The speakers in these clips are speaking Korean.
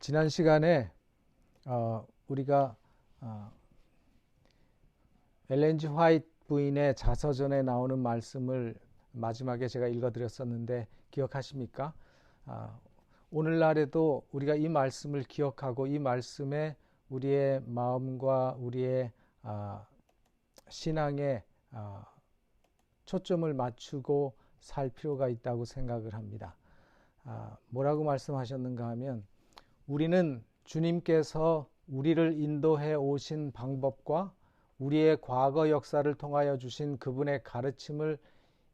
지난 시간에 우리가 엘렌 G 화이트 부인의 자서전에 나오는 말씀을 마지막에 제가 읽어드렸었는데 기억하십니까? 오늘날에도 우리가 이 말씀을 기억하고 이 말씀에 우리의 마음과 우리의 신앙에 초점을 맞추고 살 필요가 있다고 생각을 합니다. 뭐라고 말씀하셨는가 하면 우리는 주님께서 우리를 인도해 오신 방법과 우리의 과거 역사를 통하여 주신 그분의 가르침을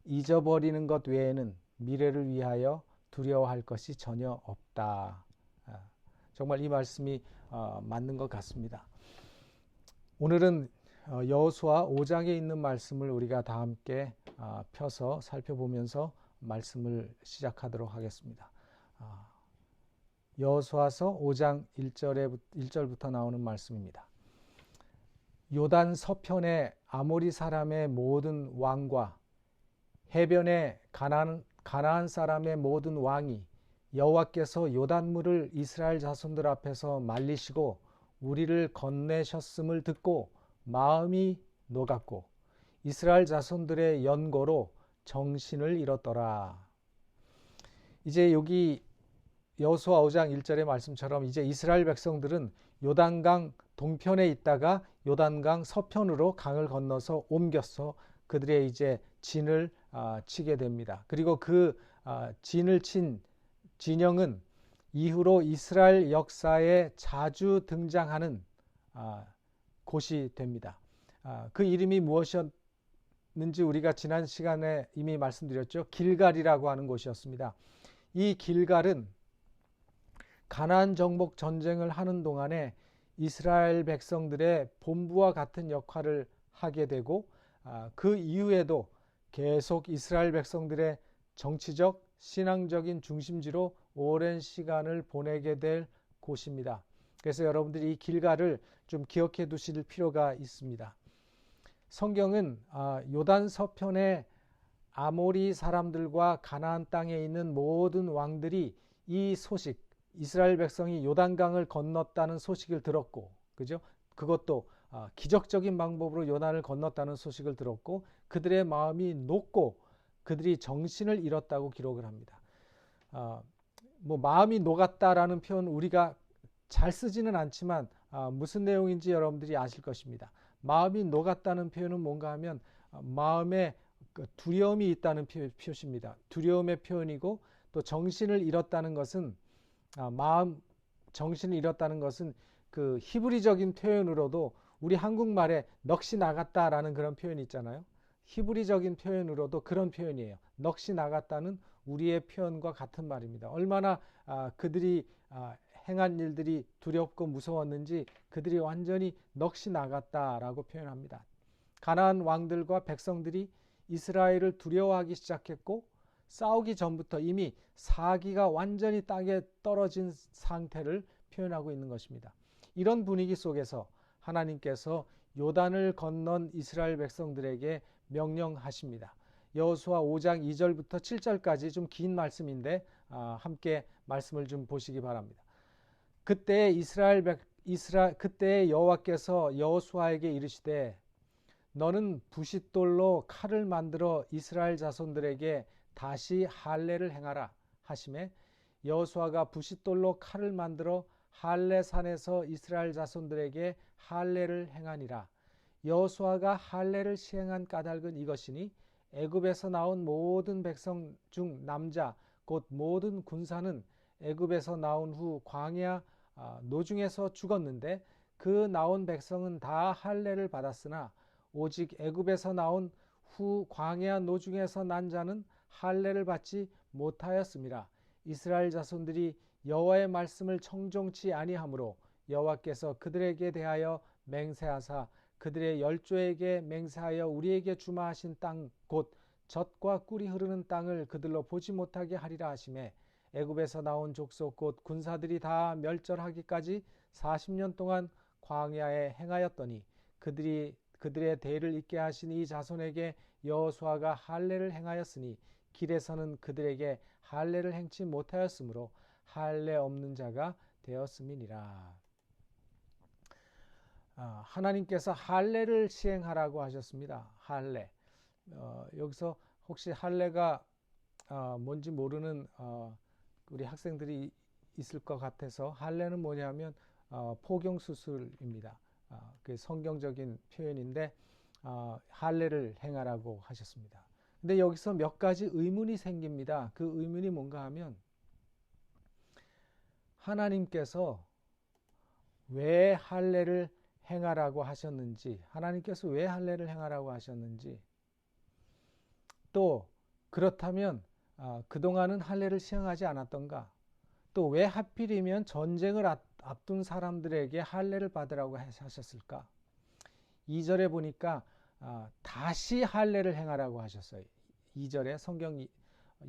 잊어버리는 것 외에는 미래를 위하여 두려워할 것이 전혀 없다. 정말 이 말씀이 맞는 것 같습니다. 오늘은 여호수아 5장에 있는 말씀을 우리가 다 함께 펴서 살펴보면서 말씀을 시작하도록 하겠습니다. 여호수아서 5장 1절부터 나오는 말씀입니다. 요단 서편의 아모리 사람의 모든 왕과 해변의 가나안 사람의 모든 왕이 여호와께서 요단물을 이스라엘 자손들 앞에서 말리시고 우리를 건네셨음을 듣고 마음이 녹았고 이스라엘 자손들의 연고로 정신을 잃었더라. 이제 여기 여호수아 5장 1절의 말씀처럼 이제 이스라엘 백성들은 요단강 동편에 있다가 요단강 서편으로 강을 건너서 옮겨서 그들의 이제 진을 치게 됩니다. 그리고 그 진을 친 진영은 이후로 이스라엘 역사에 자주 등장하는 곳이 됩니다. 그 이름이 무엇이었는지 우리가 지난 시간에 이미 말씀드렸죠. 길갈이라고 하는 곳이었습니다. 이 길갈은 가나안 정복 전쟁을 하는 동안에 이스라엘 백성들의 본부와 같은 역할을 하게 되고 그 이후에도 계속 이스라엘 백성들의 정치적, 신앙적인 중심지로 오랜 시간을 보내게 될 곳입니다. 그래서 여러분들이 이 길갈을 좀 기억해 두실 필요가 있습니다. 성경은 요단 서편의 아모리 사람들과 가나안 땅에 있는 모든 왕들이 이 소식, 이스라엘 백성이 요단강을 건넜다는 소식을 들었고, 그죠? 그것도 기적적인 방법으로 요단을 건넜다는 소식을 들었고, 그들의 마음이 녹고 그들이 정신을 잃었다고 기록을 합니다. 뭐 마음이 녹았다라는 표현 우리가 잘 쓰지는 않지만 무슨 내용인지 여러분들이 아실 것입니다. 마음이 녹았다는 표현은 뭔가 하면 마음에 두려움이 있다는 표시입니다. 두려움의 표현이고 또 정신을 잃었다는 것은 정신을 잃었다는 것은 그 히브리적인 표현으로도 우리 한국말에 넋이 나갔다라는 그런 표현이 있잖아요. 히브리적인 표현으로도 그런 표현이에요. 넋이 나갔다는 우리의 표현과 같은 말입니다. 얼마나 그들이 행한 일들이 두렵고 무서웠는지 그들이 완전히 넋이 나갔다라고 표현합니다. 가나안 왕들과 백성들이 이스라엘을 두려워하기 시작했고 싸우기 전부터 이미 사기가 완전히 땅에 떨어진 상태를 표현하고 있는 것입니다. 이런 분위기 속에서 하나님께서 요단을 건넌 이스라엘 백성들에게 명령하십니다. 여호수아 5장 2절부터 7절까지 좀 긴 말씀인데 함께 말씀을 좀 보시기 바랍니다. 그때 그때 여호와께서 여호수아에게 이르시되 너는 부싯돌로 칼을 만들어 이스라엘 자손들에게 다시 할례를 행하라 하시매 여호수아가 부싯돌로 칼을 만들어 할례 산에서 이스라엘 자손들에게 할례를 행하니라. 여호수아가 할례를 시행한 까닭은 이것이니 애굽에서 나온 모든 백성 중 남자 곧 모든 군사는 애굽에서 나온 후 광야 노중에서 죽었는데 그 나온 백성은 다 할례를 받았으나 오직 애굽에서 나온 후 광야 노중에서 난 자는 할례를 받지 못하였음이라. 이스라엘 자손들이 여호와의 말씀을 청종치 아니하므로 여호와께서 그들에게 대하여 맹세하사 그들의 열조에게 맹세하여 우리에게 주마하신 땅 곧 젖과 꿀이 흐르는 땅을 그들로 보지 못하게 하리라 하시매 애굽에서 나온 족속 곧 군사들이 다 멸절하기까지 40년 동안 광야에 행하였더니 그들의 대를 잇게 하신 이 자손에게 여호수아가 할례를 행하였으니 길에서는 그들에게 할례를 행치 못하였으므로 할례 없는 자가 되었음이니라. 하나님께서 할례를 시행하라고 하셨습니다. 할례. 여기서 혹시 할례가 뭔지 모르는 우리 학생들이 있을 것 같아서, 할례는 뭐냐면 포경 수술입니다. 그 성경적인 표현인데 할례를 행하라고 하셨습니다. 근데 여기서 몇 가지 의문이 생깁니다. 그 의문이 뭔가 하면, 하나님께서 왜 할례를 행하라고 하셨는지, 하나님께서 왜 할례를 행하라고 하셨는지, 또 그렇다면 그동안은 할례를 시행하지 않았던가, 또 왜 하필이면 전쟁을 앞둔 사람들에게 할례를 받으라고 하셨을까? 2절에 보니까 다시 할례를 행하라고 하셨어요. 2절에 성경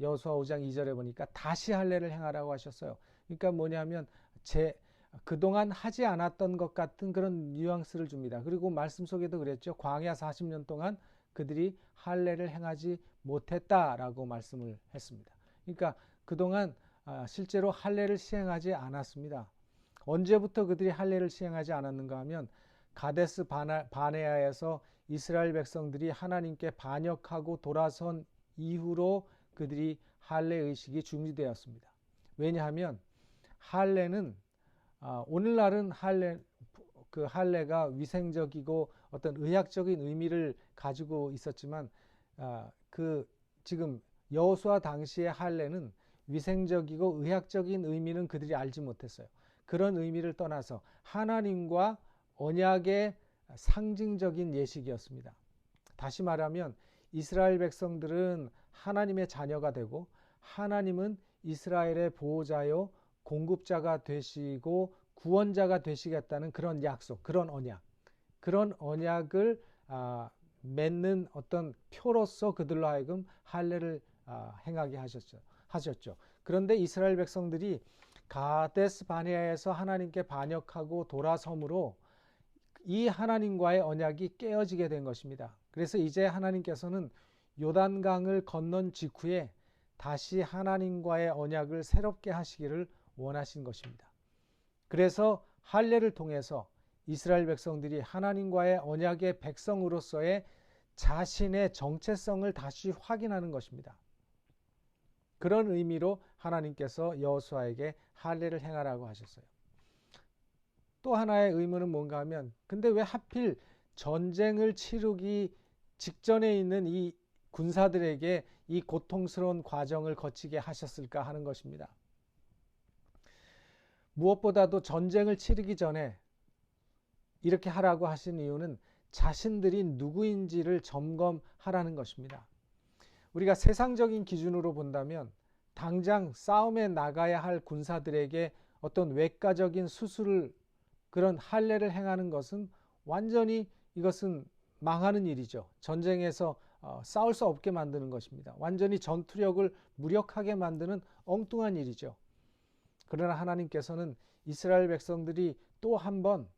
여호수아 5장 2절에 보니까 다시 할례를 행하라고 하셨어요. 그러니까 뭐냐면 그동안 하지 않았던 것 같은 그런 뉘앙스를 줍니다. 그리고 말씀 속에도 그랬죠. 광야 40년 동안 그들이 할례를 행하지 못했다라고 말씀을 했습니다. 그러니까 그동안 실제로 할례를 시행하지 않았습니다. 언제부터 그들이 할례를 시행하지 않았는가 하면, 가데스 바네아에서 이스라엘 백성들이 하나님께 반역하고 돌아선 이후로 그들이 할례 의식이 중지되었습니다. 왜냐하면 할례는 오늘날은 할례가 위생적이고 어떤 의학적인 의미를 가지고 있었지만, 지금 여호수아 당시의 할례는 위생적이고 의학적인 의미는 그들이 알지 못했어요. 그런 의미를 떠나서 하나님과 언약의 상징적인 예식이었습니다. 다시 말하면 이스라엘 백성들은 하나님의 자녀가 되고, 하나님은 이스라엘의 보호자요 공급자가 되시고 구원자가 되시겠다는 그런 약속, 그런 언약을 맺는 어떤 표로서 그들로 하여금 할례를 행하게 하셨죠. 그런데 이스라엘 백성들이 가데스 바네아에서 하나님께 반역하고 돌아섬으로 이 하나님과의 언약이 깨어지게 된 것입니다. 그래서 이제 하나님께서는 요단강을 건넌 직후에 다시 하나님과의 언약을 새롭게 하시기를 원하신 것입니다. 그래서 할례를 통해서 이스라엘 백성들이 하나님과의 언약의 백성으로서의 자신의 정체성을 다시 확인하는 것입니다. 그런 의미로 하나님께서 여호수아에게 할례를 행하라고 하셨어요. 또 하나의 의문은 뭔가 하면, 근데 왜 하필 전쟁을 치르기 직전에 있는 이 군사들에게 이 고통스러운 과정을 거치게 하셨을까 하는 것입니다. 무엇보다도 전쟁을 치르기 전에 이렇게 하라고 하신 이유는 자신들이 누구인지를 점검하라는 것입니다. 우리가 세상적인 기준으로 본다면 당장 싸움에 나가야 할 군사들에게 어떤 외과적인 수술을, 그런 할례를 행하는 것은 완전히 이것은 망하는 일이죠. 전쟁에서 싸울 수 없게 만드는 것입니다. 완전히 전투력을 무력하게 만드는 엉뚱한 일이죠. 그러나 하나님께서는 이스라엘 백성들이 또 한 번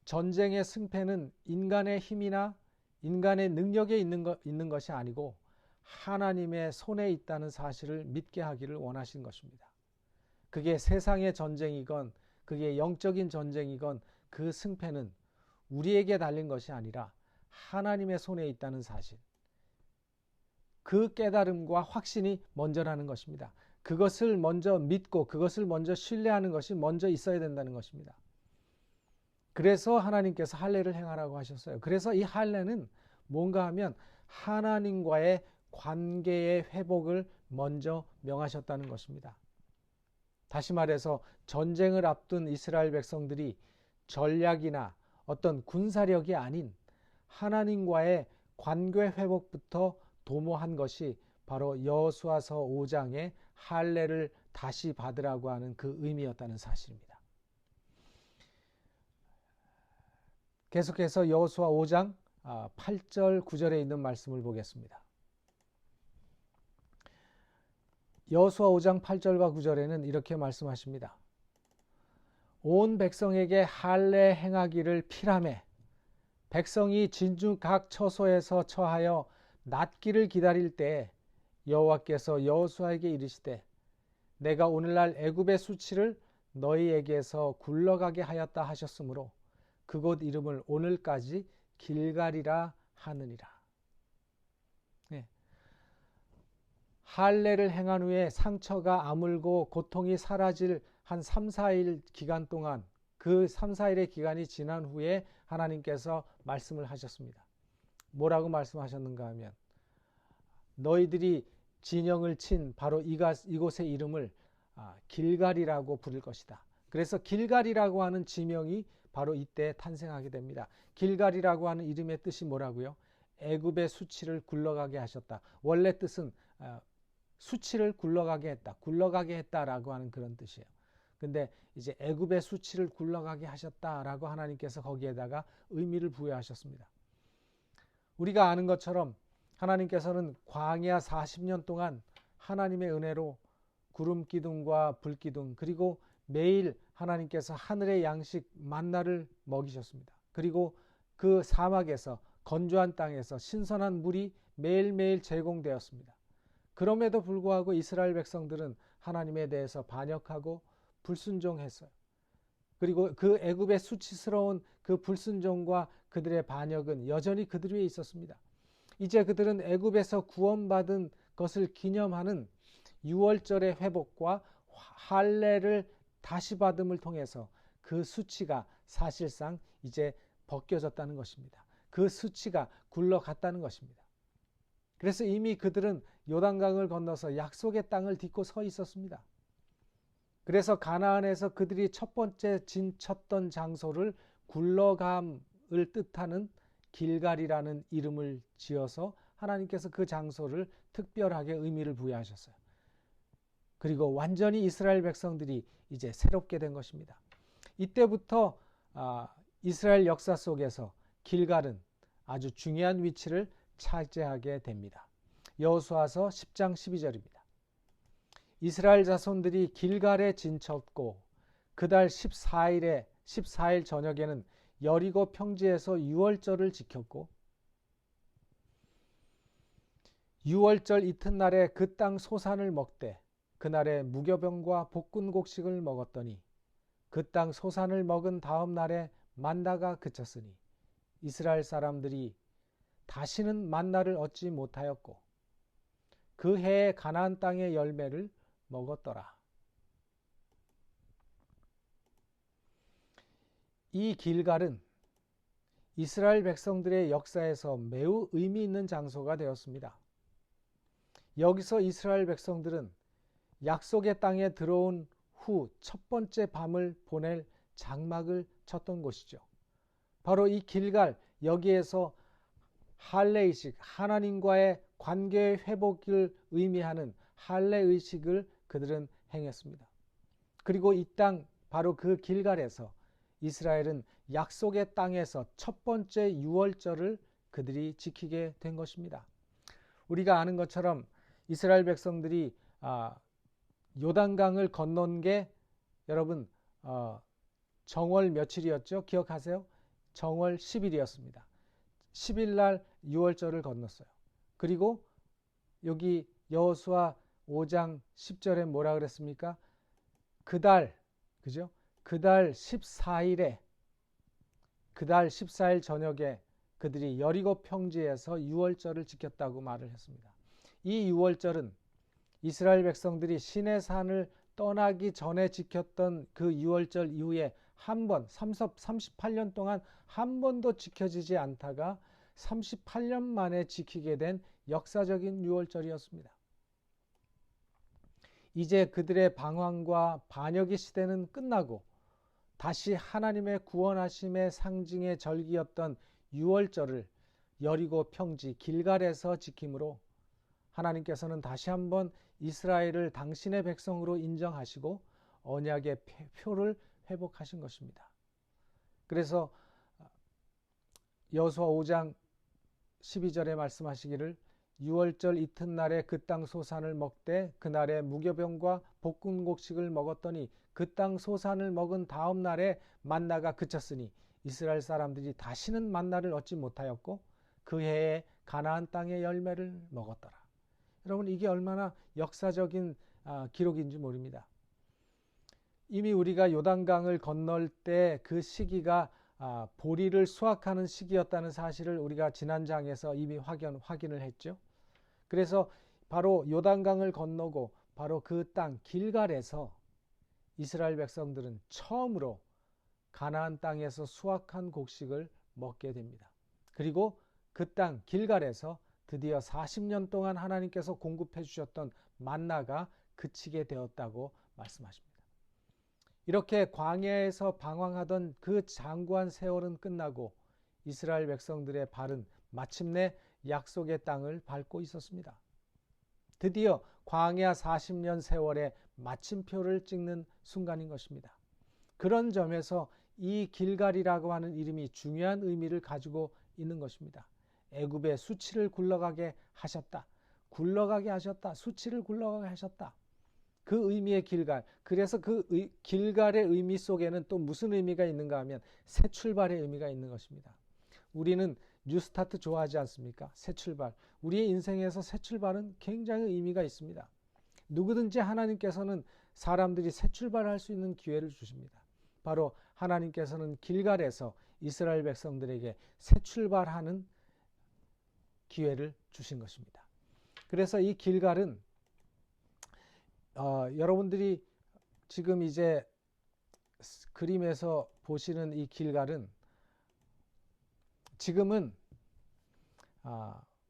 전쟁의 승패는 인간의 힘이나 인간의 능력에 있는 것이 아니고 하나님의 손에 있다는 사실을 믿게 하기를 원하신 것입니다. 그게 세상의 전쟁이건 그게 영적인 전쟁이건 그 승패는 우리에게 달린 것이 아니라 하나님의 손에 있다는 사실, 그 깨달음과 확신이 먼저라는 것입니다. 그것을 먼저 믿고 그것을 먼저 신뢰하는 것이 먼저 있어야 된다는 것입니다. 그래서 하나님께서 할례를 행하라고 하셨어요. 그래서 이 할례는 뭔가 하면 하나님과의 관계의 회복을 먼저 명하셨다는 것입니다. 다시 말해서 전쟁을 앞둔 이스라엘 백성들이 전략이나 어떤 군사력이 아닌 하나님과의 관계 회복부터 도모한 것이 바로 여호수아서 5장의 할례를 다시 받으라고 하는 그 의미였다는 사실입니다. 계속해서 여호수아 5장 8절 9절에 있는 말씀을 보겠습니다. 여호수아 5장 8절과 9절에는 이렇게 말씀하십니다. 온 백성에게 할례 행하기를 필하매 백성이 진주 각 처소에서 처하여 낫기를 기다릴 때 여호와께서 여호수아에게 이르시되 내가 오늘날 애굽의 수치를 너희에게서 굴러가게 하였다 하셨으므로 그곳 이름을 오늘까지 길갈이라 하느니라. 네. 할례를 행한 후에 상처가 아물고 고통이 사라질 한 3, 4일 기간 동안, 그 3, 4일의 기간이 지난 후에 하나님께서 말씀을 하셨습니다. 뭐라고 말씀하셨는가 하면 너희들이 진영을 친 바로 이곳의 이름을 길갈이라고 부를 것이다. 그래서 길갈이라고 하는 지명이 바로 이때 탄생하게 됩니다. 길갈이라고 하는 이름의 뜻이 뭐라고요? 애굽의 수치를 굴러가게 하셨다. 원래 뜻은 수치를 굴러가게 했다. 굴러가게 했다라고 하는 그런 뜻이에요. 근데 이제 애굽의 수치를 굴러가게 하셨다라고 하나님께서 거기에다가 의미를 부여하셨습니다. 우리가 아는 것처럼 하나님께서는 광야 40년 동안 하나님의 은혜로 구름 기둥과 불 기둥, 그리고 매일 하나님께서 하늘의 양식 만나를 먹이셨습니다. 그리고 그 사막에서, 건조한 땅에서 신선한 물이 매일매일 제공되었습니다. 그럼에도 불구하고 이스라엘 백성들은 하나님에 대해서 반역하고 불순종했어요. 그리고 그 애굽의 수치스러운 그 불순종과 그들의 반역은 여전히 그들 위에 있었습니다. 이제 그들은 애굽에서 구원받은 것을 기념하는 유월절의 회복과 할례를 다시 받음을 통해서 그 수치가 사실상 이제 벗겨졌다는 것입니다. 그 수치가 굴러갔다는 것입니다. 그래서 이미 그들은 요단강을 건너서 약속의 땅을 딛고 서 있었습니다. 그래서 가나안에서 그들이 첫 번째 진쳤던 장소를 굴러감을 뜻하는 길갈이라는 이름을 지어서 하나님께서 그 장소를 특별하게 의미를 부여하셨어요. 그리고 완전히 이스라엘 백성들이 이제 새롭게 된 것입니다. 이때부터 이스라엘 역사 속에서 길갈은 아주 중요한 위치를 차지하게 됩니다. 여호수아서 10장 12절입니다. 이스라엘 자손들이 길갈에 진쳤고 그달 14일 저녁에는 여리고 평지에서 유월절을 지켰고 유월절 이튿날에 그 땅 소산을 먹되 그날에 무교병과 볶은 곡식을 먹었더니 그 땅 소산을 먹은 다음 날에 만나가 그쳤으니 이스라엘 사람들이 다시는 만나를 얻지 못하였고 그 해에 가나안 땅의 열매를 먹었더라. 이 길갈은 이스라엘 백성들의 역사에서 매우 의미 있는 장소가 되었습니다. 여기서 이스라엘 백성들은 약속의 땅에 들어온 후 첫 번째 밤을 보낼 장막을 쳤던 곳이죠. 바로 이 길갈, 여기에서 할례의식, 하나님과의 관계의 회복을 의미하는 할례의식을 그들은 행했습니다. 그리고 이 땅, 바로 그 길갈에서 이스라엘은 약속의 땅에서 첫 번째 유월절을 그들이 지키게 된 것입니다. 우리가 아는 것처럼 이스라엘 백성들이 요단강을 건넌 게 여러분 정월 며칠이었죠? 기억하세요? 정월 10일이었습니다. 10일 날 유월절을 건넜어요. 그리고 여기 여호수아 5장 10절에 뭐라 그랬습니까? 그달, 그죠? 그달 14일에, 그달 14일 저녁에 그들이 여리고 평지에서 유월절을 지켰다고 말을 했습니다. 이 유월절은 이스라엘 백성들이 시내산을 떠나기 전에 지켰던 그 유월절 이후에 한 번, 38년 동안 한 번도 지켜지지 않다가 38년 만에 지키게 된 역사적인 유월절이었습니다. 이제 그들의 방황과 반역의 시대는 끝나고 다시 하나님의 구원하심의 상징의 절기였던 유월절을 여리고 평지 길갈에서 지킴으로 하나님께서는 다시 한번 이스라엘을 당신의 백성으로 인정하시고 언약의 표를 회복하신 것입니다. 그래서 여호수아 5장 12절에 말씀하시기를 유월절 이튿날에 그 땅 소산을 먹되 그날에 무교병과 볶은 곡식을 먹었더니 그 땅 소산을 먹은 다음 날에 만나가 그쳤으니 이스라엘 사람들이 다시는 만나를 얻지 못하였고 그 해에 가나안 땅의 열매를 먹었더라. 여러분, 이게 얼마나 역사적인 기록인지 모릅니다. 이미 우리가 요단강을 건널 때 그 시기가 보리를 수확하는 시기였다는 사실을 우리가 지난 장에서 이미 확인을 했죠. 그래서 바로 요단강을 건너고 바로 그 땅 길갈에서 이스라엘 백성들은 처음으로 가나안 땅에서 수확한 곡식을 먹게 됩니다. 그리고 그 땅 길갈에서 드디어 40년 동안 하나님께서 공급해 주셨던 만나가 그치게 되었다고 말씀하십니다. 이렇게 광야에서 방황하던 그 장구한 세월은 끝나고 이스라엘 백성들의 발은 마침내 약속의 땅을 밟고 있었습니다. 드디어 광야 40년 세월의 마침표를 찍는 순간인 것입니다. 그런 점에서 이 길갈이라고 하는 이름이 중요한 의미를 가지고 있는 것입니다. 애굽의 수치를 굴러가게 하셨다. 굴러가게 하셨다. 수치를 굴러가게 하셨다. 그 의미의 길갈. 그래서 그 길갈의 의미 속에는 또 무슨 의미가 있는가 하면 새 출발의 의미가 있는 것입니다. 우리는 뉴스타트 좋아하지 않습니까? 새 출발. 우리의 인생에서 새 출발은 굉장히 의미가 있습니다. 누구든지 하나님께서는 사람들이 새 출발할 수 있는 기회를 주십니다. 바로 하나님께서는 길갈에서 이스라엘 백성들에게 새 출발하는 기회를 주신 것입니다. 그래서 이 길갈은 여러분들이 지금 이제 그림에서 보시는 이 길갈은 지금은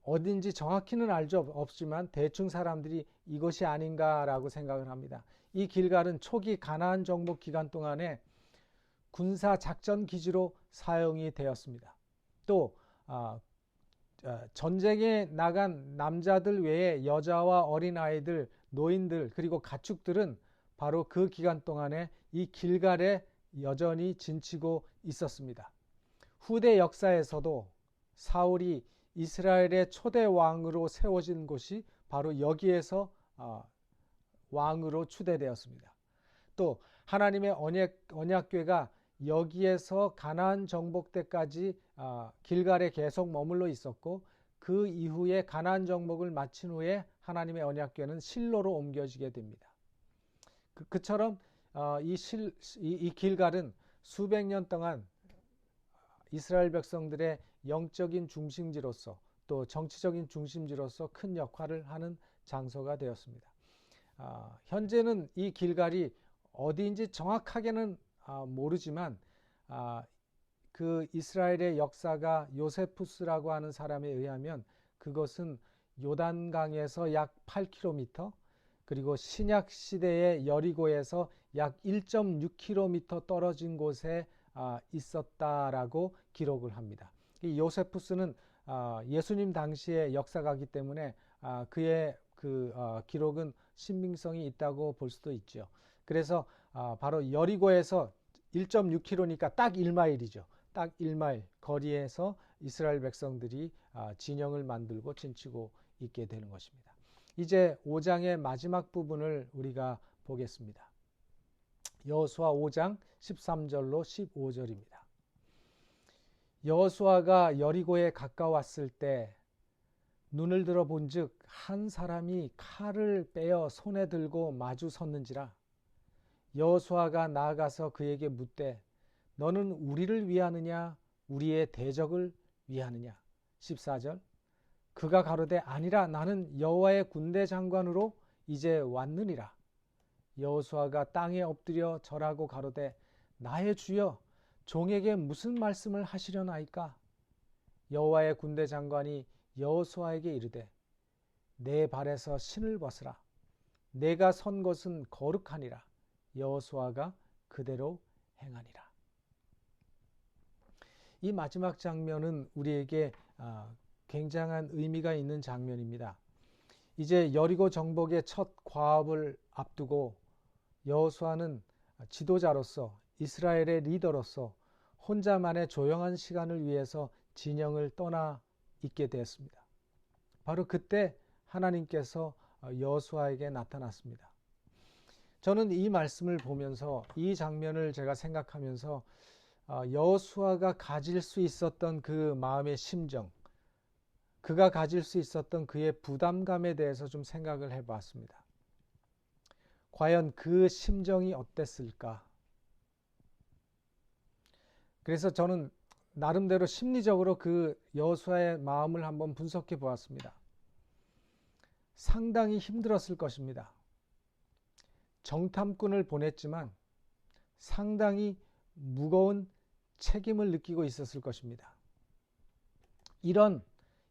어딘지 정확히는 없지만 대충 사람들이 이것이 아닌가라고 생각을 합니다. 이 길갈은 초기 가나안 정복 기간 동안에 군사 작전 기지로 사용이 되었습니다. 또 전쟁에 나간 남자들 외에 여자와 어린아이들, 노인들 그리고 가축들은 바로 그 기간 동안에 이 길갈에 여전히 진치고 있었습니다. 후대 역사에서도 사울이 이스라엘의 초대 왕으로 세워진 곳이 바로 여기에서 왕으로 추대되었습니다. 또 하나님의 언약궤가 여기에서 가나안 정복 때까지 길갈에 계속 머물러 있었고 그 이후에 가나안 정복을 마친 후에 하나님의 언약궤는 실로로 옮겨지게 됩니다. 그처럼 이 길갈은 수백 년 동안 이스라엘 백성들의 영적인 중심지로서 또 정치적인 중심지로서 큰 역할을 하는 장소가 되었습니다. 현재는 이 길갈이 어디인지 정확하게는 모르지만 그 이스라엘의 역사가 요세푸스라고 하는 사람에 의하면 그것은 요단강에서 약 8km 그리고 신약 시대의 여리고에서 약 1.6km 떨어진 곳에 있었다라고 기록을 합니다. 이 요세푸스는 예수님 당시의 역사가기 때문에 그의 그 기록은 신빙성이 있다고 볼 수도 있죠. 그래서 바로 여리고에서 1.6km니까 딱 1마일이죠. 딱 1마일 거리에서 이스라엘 백성들이 진영을 만들고 진치고 있게 되는 것입니다. 이제 5장의 마지막 부분을 우리가 보겠습니다. 여호수아 5장 13절로 15절입니다. 여호수아가 여리고에 가까웠을 때 눈을 들어 본즉 한 사람이 칼을 빼어 손에 들고 마주 섰는지라. 여호수아가 나아가서 그에게 묻되 너는 우리를 위하느냐 우리의 대적을 위하느냐. 14절 그가 가로되 아니라 나는 여호와의 군대 장관으로 이제 왔느니라. 여호수아가 땅에 엎드려 절하고 가로되 나의 주여 종에게 무슨 말씀을 하시려나이까. 여호와의 군대 장관이 여호수아에게 이르되 내 발에서 신을 벗으라. 내가 선 곳은 거룩하니라. 여호수아가 그대로 행하니라. 이 마지막 장면은 우리에게 굉장한 의미가 있는 장면입니다. 이제 여리고 정복의 첫 과업을 앞두고 여호수아는 지도자로서 이스라엘의 리더로서 혼자만의 조용한 시간을 위해서 진영을 떠나 있게 되었습니다. 바로 그때 하나님께서 여호수아에게 나타났습니다. 저는 이 말씀을 보면서 이 장면을 제가 생각하면서 여호수아가 가질 수 있었던 그 마음의 심정, 그가 가질 수 있었던 그의 부담감에 대해서 좀 생각을 해봤습니다. 과연 그 심정이 어땠을까? 그래서 저는 나름대로 심리적으로 그 여호수아의 마음을 한번 분석해 보았습니다. 상당히 힘들었을 것입니다. 정탐꾼을 보냈지만 상당히 무거운 책임을 느끼고 있었을 것입니다. 이런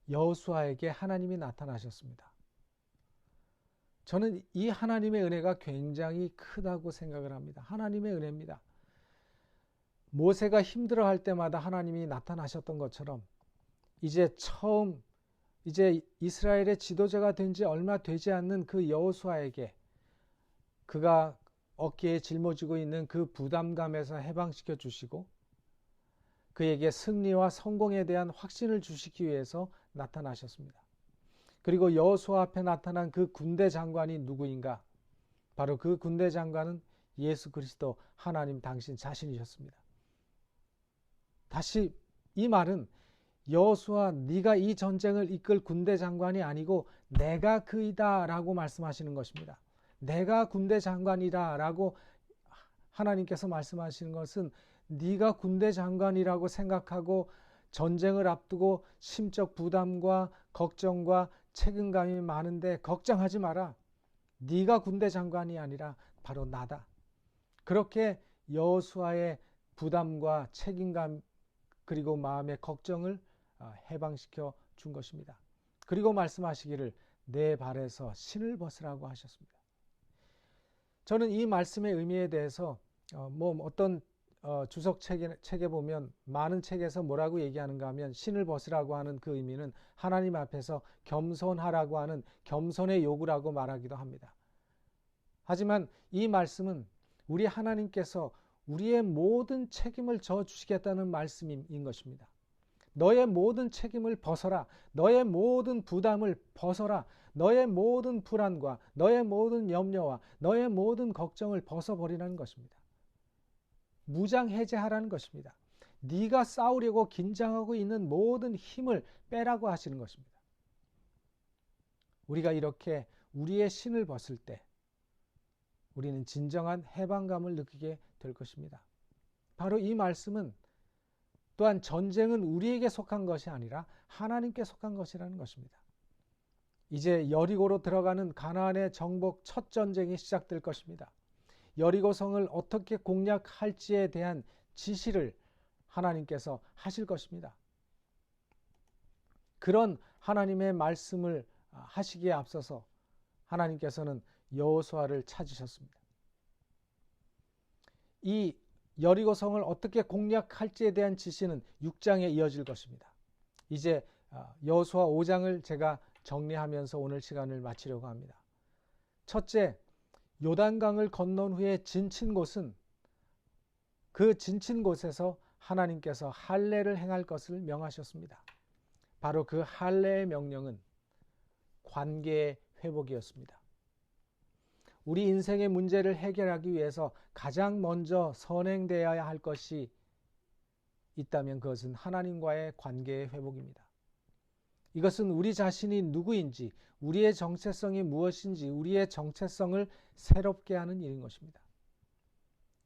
여호수아에게 하나님이 나타나셨습니다. 저는 이 하나님의 은혜가 굉장히 크다고 생각을 합니다. 하나님의 은혜입니다. 모세가 힘들어할 때마다 하나님이 나타나셨던 것처럼 이제 이스라엘의 지도자가 된 지 얼마 되지 않는 그 여호수아에게 그가 어깨에 짊어지고 있는 그 부담감에서 해방시켜 주시고 그에게 승리와 성공에 대한 확신을 주시기 위해서 나타나셨습니다. 그리고 여호수아 앞에 나타난 그 군대 장관이 누구인가? 바로 그 군대 장관은 예수 그리스도 하나님 당신 자신이셨습니다. 다시 이 말은 여호수아 네가 이 전쟁을 이끌 군대 장관이 아니고 내가 그이다 라고 말씀하시는 것입니다. 내가 군대 장관이다 라고 하나님께서 말씀하시는 것은 네가 군대 장관이라고 생각하고 전쟁을 앞두고 심적 부담과 걱정과 책임감이 많은데 걱정하지 마라. 네가 군대 장관이 아니라 바로 나다. 그렇게 여호수아의 부담과 책임감 그리고 마음의 걱정을 해방시켜 준 것입니다. 그리고 말씀하시기를 내 발에서 신을 벗으라고 하셨습니다. 저는 이 말씀의 의미에 대해서 어떤 주석 책에 보면 많은 책에서 뭐라고 얘기하는가 하면 신을 벗으라고 하는 그 의미는 하나님 앞에서 겸손하라고 하는 겸손의 요구라고 말하기도 합니다. 하지만 이 말씀은 우리 하나님께서 우리의 모든 책임을 져 주시겠다는 말씀인 것입니다. 너의 모든 책임을 벗어라. 너의 모든 부담을 벗어라. 너의 모든 불안과 너의 모든 염려와 너의 모든 걱정을 벗어버리라는 것입니다. 무장해제하라는 것입니다. 네가 싸우려고 긴장하고 있는 모든 힘을 빼라고 하시는 것입니다. 우리가 이렇게 우리의 신을 벗을 때 우리는 진정한 해방감을 느끼게 될 것입니다. 바로 이 말씀은 또한 전쟁은 우리에게 속한 것이 아니라 하나님께 속한 것이라는 것입니다. 이제 여리고로 들어가는 가나안의 정복 첫 전쟁이 시작될 것입니다. 여리고성을 어떻게 공략할지에 대한 지시를 하나님께서 하실 것입니다. 그런 하나님의 말씀을 하시기에 앞서서 하나님께서는 여호수아를 찾으셨습니다. 이 여리고성을 어떻게 공략할지에 대한 지시는 6장에 이어질 것입니다. 이제 여호수아 5장을 제가 정리하면서 오늘 시간을 마치려고 합니다. 첫째, 요단강을 건넌 후에 진친 곳은 그 진친 곳에서 하나님께서 할례를 행할 것을 명하셨습니다. 바로 그 할례의 명령은 관계의 회복이었습니다. 우리 인생의 문제를 해결하기 위해서 가장 먼저 선행되어야 할 것이 있다면 그것은 하나님과의 관계의 회복입니다. 이것은 우리 자신이 누구인지, 우리의 정체성이 무엇인지, 우리의 정체성을 새롭게 하는 일인 것입니다.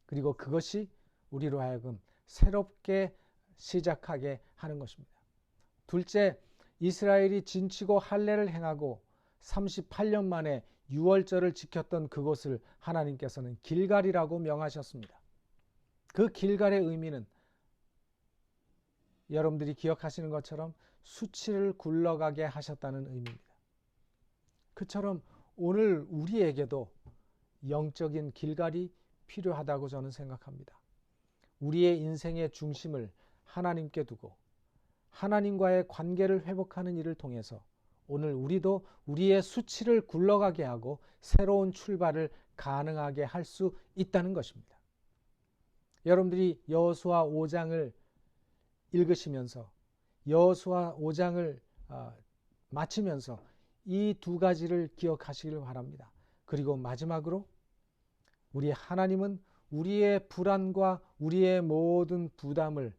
그리고 그것이 우리로 하여금 새롭게 시작하게 하는 것입니다. 둘째, 이스라엘이 진치고 할례를 행하고 38년 만에 유월절을 지켰던 그곳을 하나님께서는 길갈이라고 명하셨습니다. 그 길갈의 의미는 여러분들이 기억하시는 것처럼 수치를 굴러가게 하셨다는 의미입니다. 그처럼 오늘 우리에게도 영적인 길갈이 필요하다고 저는 생각합니다. 우리의 인생의 중심을 하나님께 두고 하나님과의 관계를 회복하는 일을 통해서 오늘 우리도 우리의 수치를 굴러가게 하고 새로운 출발을 가능하게 할 수 있다는 것입니다. 여러분들이 여호수아 5장을 읽으시면서 여호수아 5장을 마치면서 이 두 가지를 기억하시길 바랍니다. 그리고 마지막으로 우리 하나님은 우리의 불안과 우리의 모든 부담을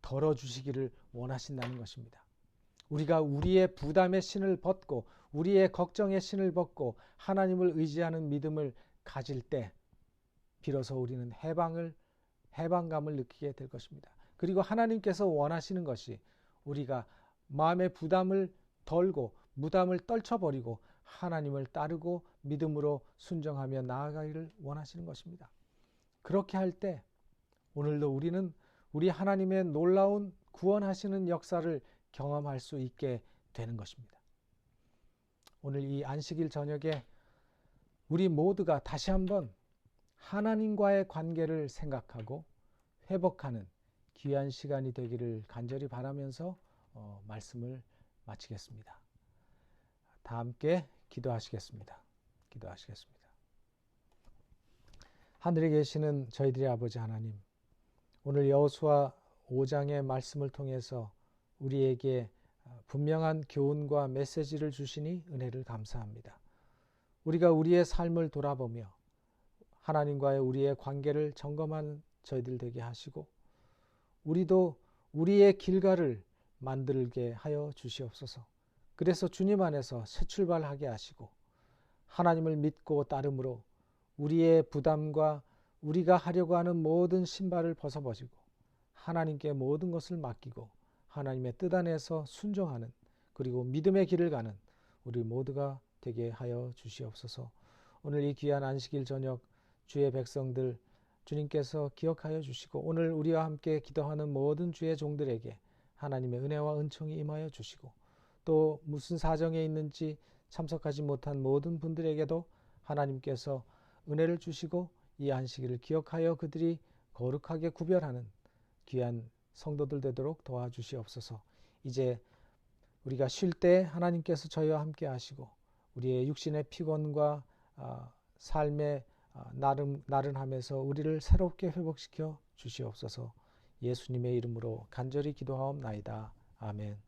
덜어주시기를 원하신다는 것입니다. 우리가 우리의 부담의 신을 벗고 우리의 걱정의 신을 벗고 하나님을 의지하는 믿음을 가질 때 비로소 우리는 해방감을 느끼게 될 것입니다. 그리고 하나님께서 원하시는 것이 우리가 마음의 부담을 덜고 무담을 떨쳐버리고 하나님을 따르고 믿음으로 순종하며 나아가기를 원하시는 것입니다. 그렇게 할 때 오늘도 우리는 우리 하나님의 놀라운 구원하시는 역사를 경험할 수 있게 되는 것입니다. 오늘 이 안식일 저녁에 우리 모두가 다시 한번 하나님과의 관계를 생각하고 회복하는 귀한 시간이 되기를 간절히 바라면서 말씀을 마치겠습니다. 다 함께 기도하시겠습니다. 하늘에 계시는 저희들의 아버지 하나님, 오늘 여호수아 5장의 말씀을 통해서 우리에게 분명한 교훈과 메시지를 주시니 은혜를 감사합니다. 우리가 우리의 삶을 돌아보며 하나님과의 우리의 관계를 점검하는 저희들 되게 하시고 우리도 우리의 길가를 만들게 하여 주시옵소서. 그래서 주님 안에서 새 출발하게 하시고 하나님을 믿고 따름으로 우리의 부담과 우리가 하려고 하는 모든 신발을 벗어버리고 하나님께 모든 것을 맡기고 하나님의 뜻 안에서 순종하는 그리고 믿음의 길을 가는 우리 모두가 되게 하여 주시옵소서. 오늘 이 귀한 안식일 저녁 주의 백성들 주님께서 기억하여 주시고 오늘 우리와 함께 기도하는 모든 주의 종들에게 하나님의 은혜와 은총이 임하여 주시고 또 무슨 사정에 있는지 참석하지 못한 모든 분들에게도 하나님께서 은혜를 주시고 이 안식일을 기억하여 그들이 거룩하게 구별하는 귀한 성도들 되도록 도와주시옵소서. 이제 우리가 쉴 때 하나님께서 저희와 함께 하시고 우리의 육신의 피곤과 삶의 나른함에서 우리를 새롭게 회복시켜 주시옵소서. 예수님의 이름으로 간절히 기도하옵나이다. 아멘.